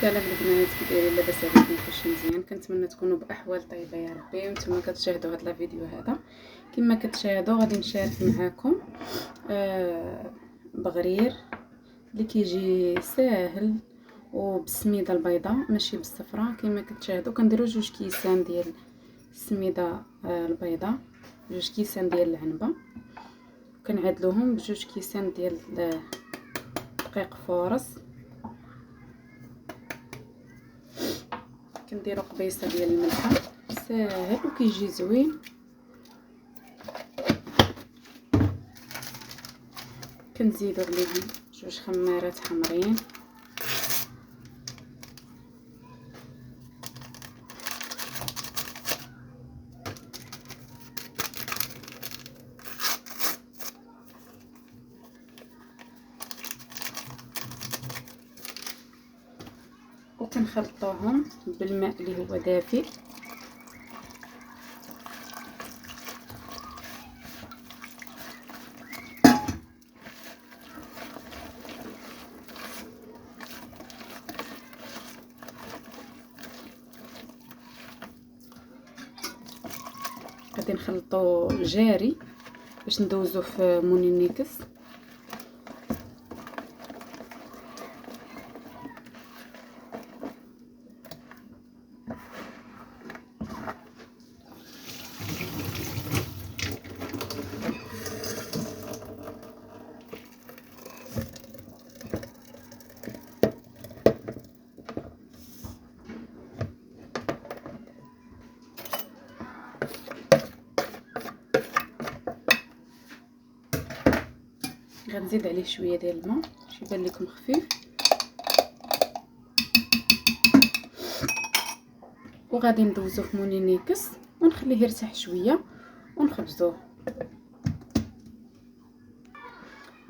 سلام البنات، كي دايرين؟ لاباس عليكم؟ كلشي مزيان؟ كنتمنى تكونوا باحوال طيبه يا ربي. وانتم كتشاهدوا هذا الفيديو هذا كما كتشاهدوا غادي نشارك معكم بغرير اللي كيجي ساهل وبالسميده البيضاء ماشي بالصفراء. كما كتشاهدوا كنديروا 2 كيسان ديال السميده البيضاء، 2 كيسان ديال العنبه، كنعدلوهم ب2 كيسان ديال دقيق فورص، كنديروا قبيصه ديال الملحه ساهل وكيجي زوين. كنزيدوا عليهم 2 خمارات حمرين، وكنخلطوهم بالماء اللي هو دافئ. غادي نخلطو الجاري باش ندوزو في مونينيكس. غنزيد عليه شويه ديال الماء باش يبان لكم خفيف، وغادي ندوزو في مونينيكس ونخليه يرتاح شويه ونخبزوه.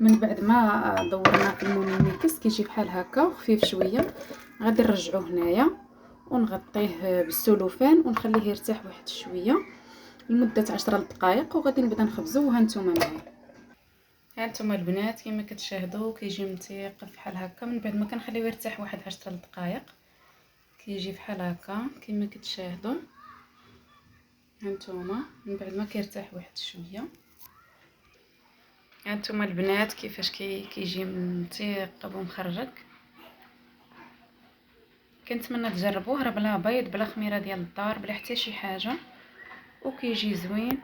من بعد ما دورناه في المونينيكس كيجي بحال هكا وخفيف شويه، غادي نرجعوه هنايا ونغطيه بالسلوفان ونخليه يرتاح واحد شويه لمده 10 دقائق، وغادي نبدا نخبزو. وها نتوما معايا، ها نتوما البنات كما كتشاهدوا كيجي متيق بحال هكا. من بعد ما كنخليوه يرتاح واحد 10 دقائق كيجي بحال هكا كما كتشاهدوا. هانتوما من بعد ما كيرتاح واحد شويه، هانتوما البنات كيفاش كيجي متيق ومخرج. كنتمنى تجربوه راه بلا بيض بلا خميره ديال الدار بلا حتى شي حاجه، وكيجي زوين